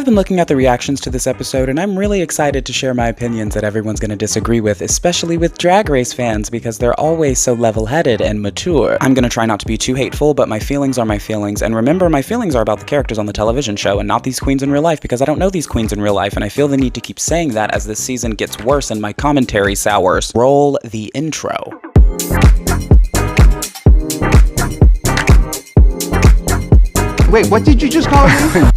I've been looking at the reactions to this episode and I'm really excited to share my opinions that everyone's gonna disagree with, especially with Drag Race fans because they're always so level-headed and mature. I'm gonna try not to be too hateful, but my feelings are my feelings, and remember, my feelings are about the characters on the television show and not these queens in real life because I don't know these queens in real life and I feel the need to keep saying that as this season gets worse and my commentary sours. Roll the intro. Wait, what did you just call me?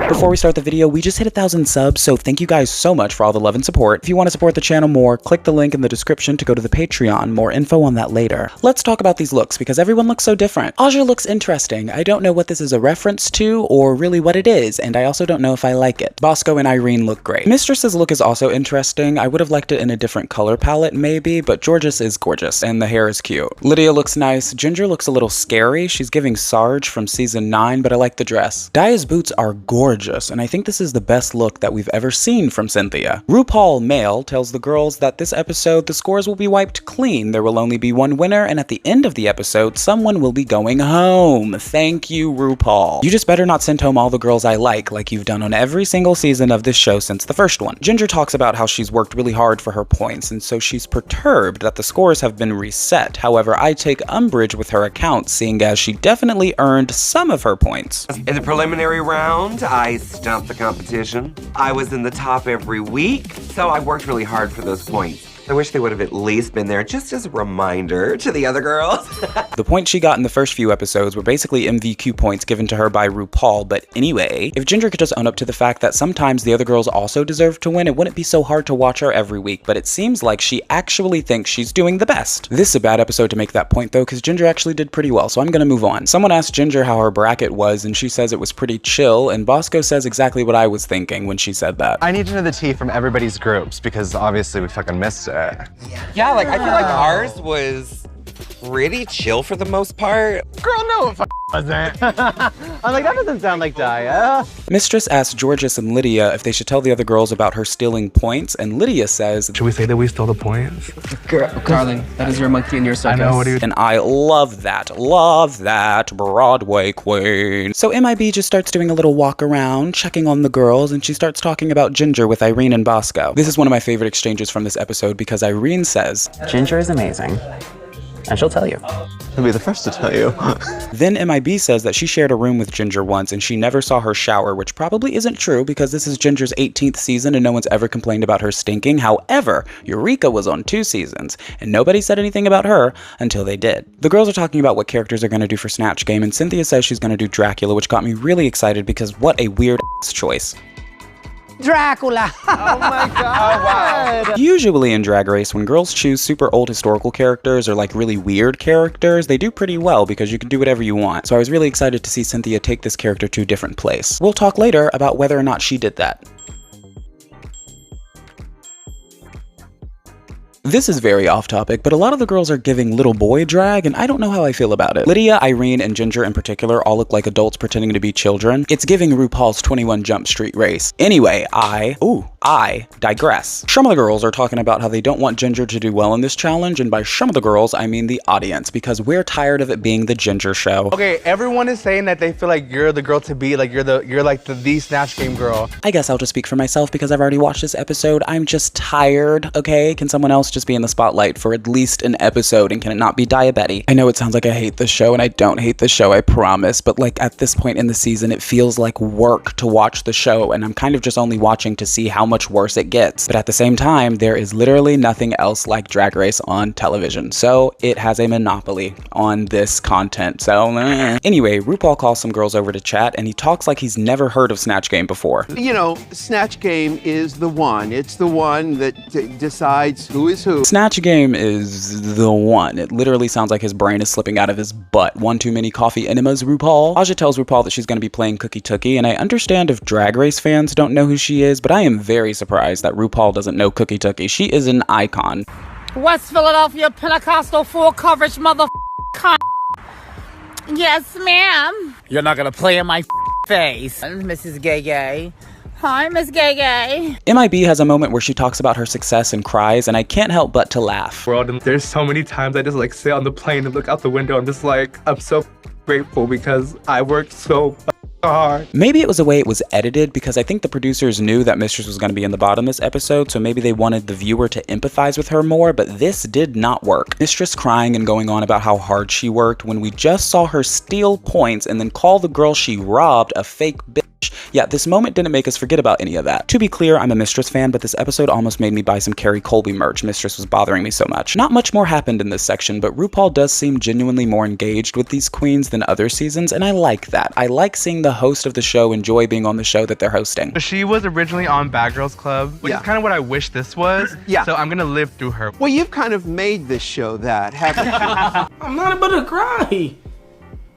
Before we start the video, we just hit 1,000 subs, so thank you guys so much for all the love and support. If you want to support the channel more, click the link in the description to go to the Patreon. More info on that later. Let's talk about these looks because everyone looks so different. Aja looks interesting. I don't know what this is a reference to or really what it is, and I also don't know if I like it. Bosco and Irene look great. Mistress's look is also interesting. I would have liked it in a different color palette maybe, but Georges is gorgeous and the hair is cute. Lydia looks nice. Ginger looks a little scary. She's giving Sarge from season 9, but I like the dress. Daya's boots are gorgeous, and I think this is the best look that we've ever seen from Cynthia. RuPaul Male tells the girls that this episode the scores will be wiped clean, there will only be one winner, and at the end of the episode someone will be going home. Thank you, RuPaul. You just better not send home all the girls I like you've done on every single season of this show since the first one. Ginger talks about how she's worked really hard for her points, and so she's perturbed that the scores have been reset. However, I take umbrage with her account, seeing as she definitely earned some of her points. In the preliminary round, I stumped the competition. I was in the top every week, so I worked really hard for those points. I wish they would have at least been there just as a reminder to the other girls. The points she got in the first few episodes were basically MVQ points given to her by RuPaul, but anyway, if Ginger could just own up to the fact that sometimes the other girls also deserve to win, it wouldn't be so hard to watch her every week, but it seems like she actually thinks she's doing the best. This is a bad episode to make that point though, because Ginger actually did pretty well, so I'm gonna move on. Someone asked Ginger how her bracket was, and she says it was pretty chill, and Bosco says exactly what I was thinking when she said that. I need to know the tea from everybody's groups because obviously we fucking missed it. Yeah, like I feel like ours was pretty chill for the most part. Girl, no, it wasn't. I'm like, that doesn't sound like Daya. Mistress asked Georges and Lydia if they should tell the other girls about her stealing points, and Lydia says, "Should we say that we stole the points?" Darling, that is your monkey in your circus. I know, what do you... And I love that, Broadway queen. So MIB just starts doing a little walk around, checking on the girls, and she starts talking about Ginger with Irene and Bosco. This is one of my favorite exchanges from this episode because Irene says, Ginger is amazing, and she'll tell you. I'll be the first to tell you. Then MIB says that she shared a room with Ginger once and she never saw her shower, which probably isn't true because this is Ginger's 18th season and no one's ever complained about her stinking. However, Eureka was on 2 seasons and nobody said anything about her until they did. The girls are talking about what characters are going to do for Snatch Game, and Cynthia says she's going to do Dracula, which got me really excited because what a weird ass choice. Dracula. Oh my god. Oh, wow. Usually in Drag Race, when girls choose super old historical characters or like really weird characters, they do pretty well because you can do whatever you want. So I was really excited to see Cynthia take this character to a different place. We'll talk later about whether or not she did that. This is very off topic, but a lot of the girls are giving little boy drag, and I don't know how I feel about it. Lydia, Irene, and Ginger in particular all look like adults pretending to be children. It's giving RuPaul's 21 Jump Street race. Anyway, I digress. Some of the girls are talking about how they don't want Ginger to do well in this challenge, and by some of the girls, I mean the audience, because we're tired of it being the Ginger show. Okay, everyone is saying that they feel like you're the girl to be, like you're like the Snatch Game girl. I guess I'll just speak for myself because I've already watched this episode. I'm just tired, okay? Can someone else just be in the spotlight for at least an episode, and can it not be Diabetes? I know it sounds like I hate the show, and I don't hate the show, I promise, but like at this point in the season, it feels like work to watch the show, and I'm kind of just only watching to see how much worse it gets. But at the same time, there is literally nothing else like Drag Race on television, so it has a monopoly on this content. So anyway, RuPaul calls some girls over to chat, and he talks like he's never heard of Snatch Game before. You know, Snatch Game is the one. It's the one that decides who is who. Snatch Game is the one. It literally sounds like his brain is slipping out of his butt. One too many coffee enemas, RuPaul. Aja tells RuPaul that she's going to be playing Cookie Tookie, and I understand if Drag Race fans don't know who she is, but I am very surprised that RuPaul doesn't know Cookie Tookie. She is an icon. West Philadelphia Pentecostal full coverage mother Yes, ma'am. You're not gonna play in my face. Mrs. Gay Gay. Hi, Miss Gay Gay. MIB has a moment where she talks about her success and cries, and I can't help but to laugh. World, and there's so many times I just like sit on the plane and look out the window and just like, I'm so grateful because I worked so hard. Maybe it was the way it was edited, because I think the producers knew that Mistress was going to be in the bottom this episode, so maybe they wanted the viewer to empathize with her more, but this did not work. Mistress crying and going on about how hard she worked when we just saw her steal points and then call the girl she robbed a fake bitch. Yeah, this moment didn't make us forget about any of that. To be clear, I'm a Mistress fan, but this episode almost made me buy some Carrie Colby merch. Mistress was bothering me so much. Not much more happened in this section, but RuPaul does seem genuinely more engaged with these queens than other seasons, and I like that. I like seeing the host of the show enjoy being on the show that they're hosting. She was originally on Bad Girls Club, which is kind of what I wish this was. Yeah. So I'm gonna live through her. Well, you've kind of made this show that, haven't you? I'm not about to cry.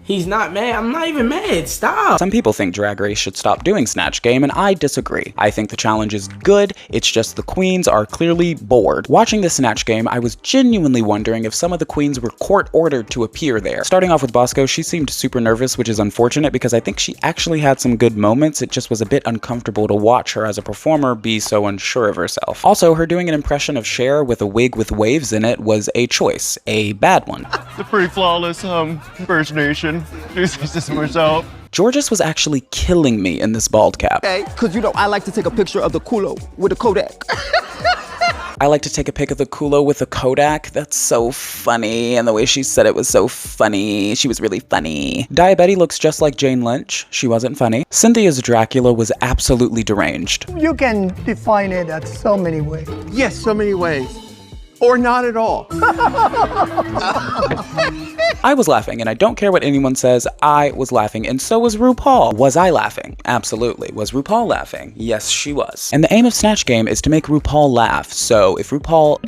He's not mad. I'm not even mad. Stop. Some people think Drag Race should stop doing Snatch Game, and I disagree. I think the challenge is good, it's just the queens are clearly bored. Watching the Snatch Game, I was genuinely wondering if some of the queens were court-ordered to appear there. Starting off with Bosco, she seemed super nervous, which is unfortunate because I think she actually had some good moments. It just was a bit uncomfortable to watch her as a performer be so unsure of herself. Also, her doing an impression of Cher with a wig with waves in it was a choice, a bad one. The pretty flawless impersonation. This myself. Georges was actually killing me in this bald cap. Hey, cause you know I like to take a picture of the culo with a Kodak. I like to take a pic of the culo with a Kodak. That's so funny. And the way she said it was so funny. She was really funny. Diabetti looks just like Jane Lynch. She wasn't funny. Cynthia's Dracula was absolutely deranged. You can define it at so many ways. Yes, so many ways. Or not at all. I was laughing, and I don't care what anyone says, I was laughing, and so was RuPaul. Was I laughing? Absolutely. Was RuPaul laughing? Yes, she was. And the aim of Snatch Game is to make RuPaul laugh, so if RuPaul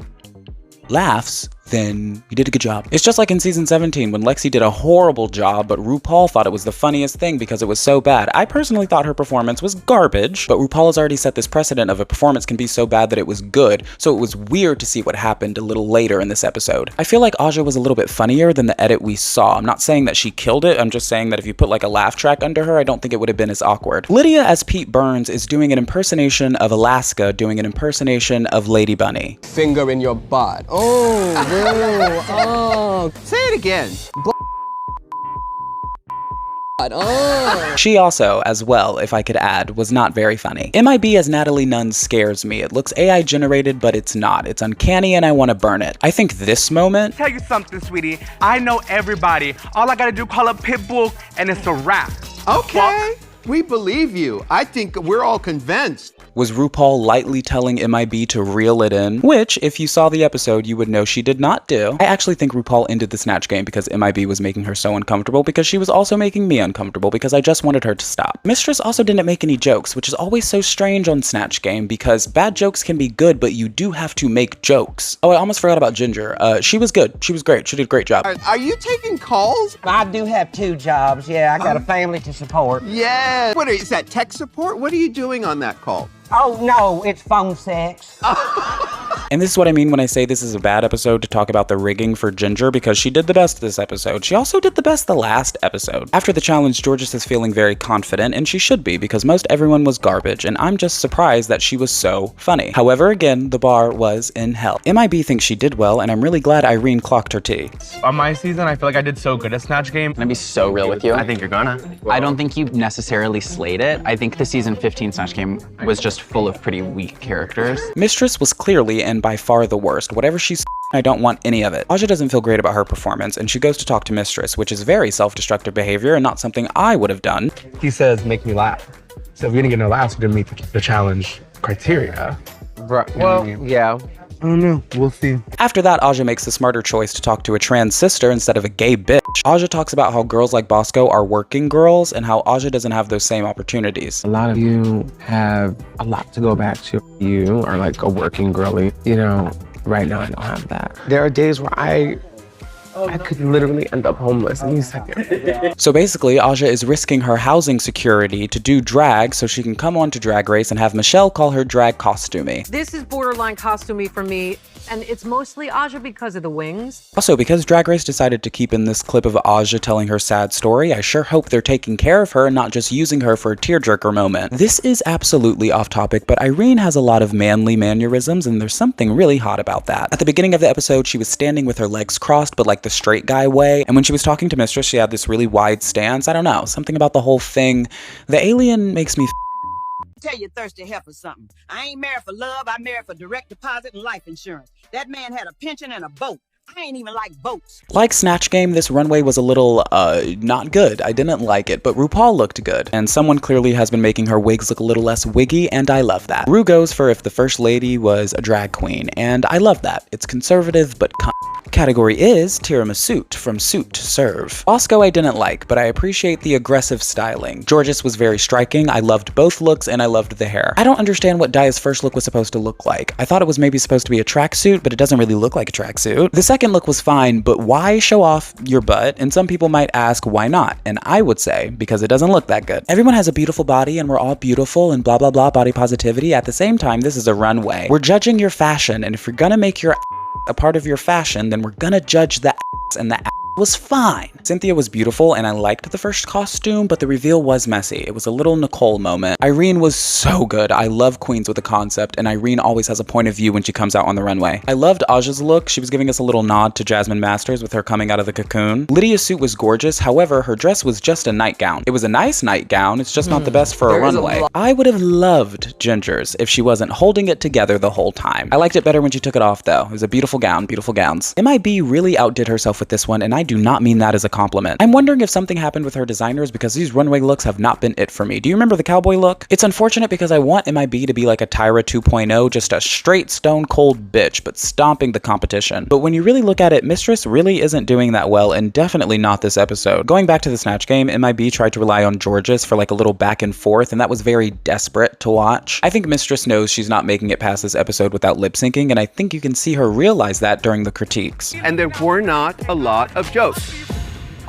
laughs, then you did a good job. It's just like in season 17 when Lexi did a horrible job, but RuPaul thought it was the funniest thing because it was so bad. I personally thought her performance was garbage, but RuPaul has already set this precedent of a performance can be so bad that it was good, so it was weird to see what happened a little later in this episode. I feel like Aja was a little bit funnier than the edit we saw. I'm not saying that she killed it, I'm just saying that if you put like a laugh track under her, I don't think it would have been as awkward. Lydia as Pete Burns is doing an impersonation of Alaska, doing an impersonation of Lady Bunny. Finger in your butt. Oh, oh. Say it again. She also, as well, if I could add, was not very funny. MIB as Natalie Nunn scares me. It looks AI generated, but it's not. It's uncanny and I want to burn it. I think this moment... Tell you something, sweetie. I know everybody. All I gotta do call up Pitbull and it's a wrap. Okay, we believe you. I think we're all convinced. Was RuPaul lightly telling MIB to reel it in? Which, if you saw the episode, you would know she did not do. I actually think RuPaul ended the Snatch Game because MIB was making her so uncomfortable, because she was also making me uncomfortable because I just wanted her to stop. Mistress also didn't make any jokes, which is always so strange on Snatch Game because bad jokes can be good, but you do have to make jokes. Oh, I almost forgot about Ginger. She was good. She was great. She did a great job. Are you taking calls? I do have 2 jobs. Yeah, I got a family to support. Yeah. What is that, tech support? What are you doing on that call? Oh, no, it's phone sex. And this is what I mean when I say this is a bad episode to talk about the rigging for Ginger, because she did the best this episode. She also did the best the last episode. After the challenge, Georges is feeling very confident, and she should be, because most everyone was garbage, and I'm just surprised that she was so funny. However, again, the bar was in hell. MIB thinks she did well, and I'm really glad Irene clocked her tea. On my season, I feel like I did so good at Snatch Game. Can I be so real with you? I think you're gonna. I don't think you necessarily slayed it. I think the season 15 Snatch Game was just full of pretty weak characters. Mistress was clearly and by far the worst. Whatever she's I don't want any of it. Aja doesn't feel great about her performance, and she goes to talk to Mistress, which is very self-destructive behavior and not something I would have done. He says, make me laugh. So if you didn't get no laughs, you didn't meet the challenge criteria. Right. Well, yeah. I don't know. We'll see. After that, Aja makes the smarter choice to talk to a trans sister instead of a gay bitch. Aja talks about how girls like Bosco are working girls and how Aja doesn't have those same opportunities. A lot of you have a lot to go back to. You are like a working girly. You know, right now I don't have that. There are days where I could literally end up homeless any second. So basically, Aja is risking her housing security to do drag so she can come on to Drag Race and have Michelle call her drag costumey. This is borderline costumey for me, and it's mostly Aja because of the wings. Also, because Drag Race decided to keep in this clip of Aja telling her sad story, I sure hope they're taking care of her and not just using her for a tearjerker moment. This is absolutely off topic, but Irene has a lot of manly mannerisms, and there's something really hot about that. At the beginning of the episode, she was standing with her legs crossed, but like the the straight guy way. And when she was talking to Mistress, she had this really wide stance. I don't know, something about the whole thing. The alien makes me Tell you thirsty heifer something. I ain't married for love, I married for direct deposit and life insurance. That man had a pension and a boat. I ain't even like boats. Like Snatch Game, this runway was a little, not good. I didn't like it, but RuPaul looked good. And someone clearly has been making her wigs look a little less wiggy, and I love that. Ru goes for if the first lady was a drag queen, and I love that. It's conservative, but Category is tiramisu from suit to serve. Bosco I didn't like, but I appreciate the aggressive styling. Georges was very striking. I loved both looks and I loved the hair. I don't understand what Daya's first look was supposed to look like. I thought it was maybe supposed to be a tracksuit, but it doesn't really look like a tracksuit. The second look was fine, but why show off your butt? And some people might ask why not? And I would say because it doesn't look that good. Everyone has a beautiful body and we're all beautiful and blah blah blah body positivity. At the same time, this is a runway. We're judging your fashion, and if you're gonna make your a part of your fashion, then we're gonna judge the ass, and the ass was fine. Cynthia was beautiful and I liked the first costume, but the reveal was messy. It was a little Nicole moment. Irene was so good. I love queens with a concept, and Irene always has a point of view when she comes out on the runway. I loved Aja's look. She was giving us a little nod to Jasmine Masters with her coming out of the cocoon. Lydia's suit was gorgeous. However, her dress was just a nightgown. It was a nice nightgown. It's just not the best for a runway. I would have loved Ginger's if she wasn't holding it together the whole time. I liked it better when she took it off though. It was a beautiful gown, beautiful gowns. MIB really outdid herself with this one, and I do not mean that as a compliment. I'm wondering if something happened with her designers because these runway looks have not been it for me. Do you remember the cowboy look? It's unfortunate because I want MIB to be like a Tyra 2.0, just a straight stone cold bitch, but stomping the competition. But when you really look at it, Mistress really isn't doing that well, and definitely not this episode. Going back to the Snatch Game, MIB tried to rely on Georges for like a little back and forth, and that was very desperate to watch. I think Mistress knows she's not making it past this episode without lip syncing, and I think you can see her realize that during the critiques. And there were not a lot of jokes.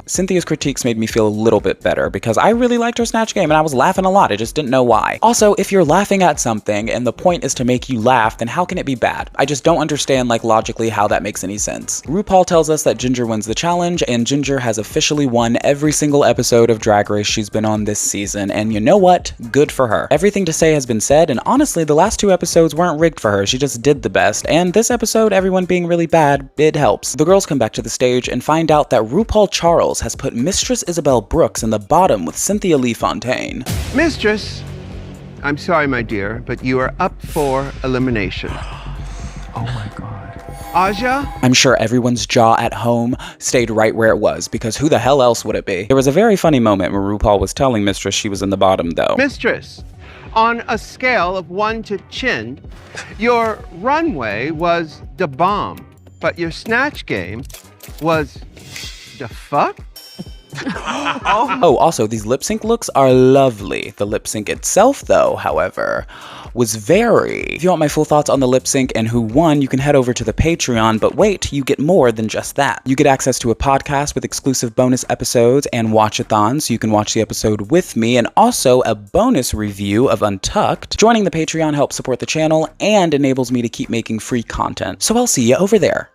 Cynthia's critiques made me feel a little bit better because I really liked her Snatch Game and I was laughing a lot. I just didn't know why. Also, if you're laughing at something and the point is to make you laugh, then how can it be bad? I just don't understand like logically how that makes any sense. RuPaul tells us that Ginger wins the challenge, and Ginger has officially won every single episode of Drag Race she's been on this season, and you know what? Good for her. Everything to say has been said, and honestly, the last two episodes weren't rigged for her. She just did the best, and this episode, everyone being really bad, it helps. The girls come back to the stage and find out that RuPaul Charles has put Mistress Isabel Brooks in the bottom with Cynthia Lee Fontaine. Mistress, I'm sorry, my dear, but you are up for elimination. Oh my God. Aja? I'm sure everyone's jaw at home stayed right where it was, because who the hell else would it be? There was a very funny moment where RuPaul was telling Mistress she was in the bottom, though. Mistress, on a scale of 1 to chin, your runway was the bomb, but your Snatch Game was the fuck? Oh, also, these lip sync looks are lovely. The lip sync itself, though, however, was very... If you want my full thoughts on the lip sync and who won, you can head over to the Patreon, but wait, you get more than just that. You get access to a podcast with exclusive bonus episodes and watch-a-thons, so you can watch the episode with me, and also a bonus review of Untucked. Joining the Patreon helps support the channel and enables me to keep making free content. So I'll see you over there.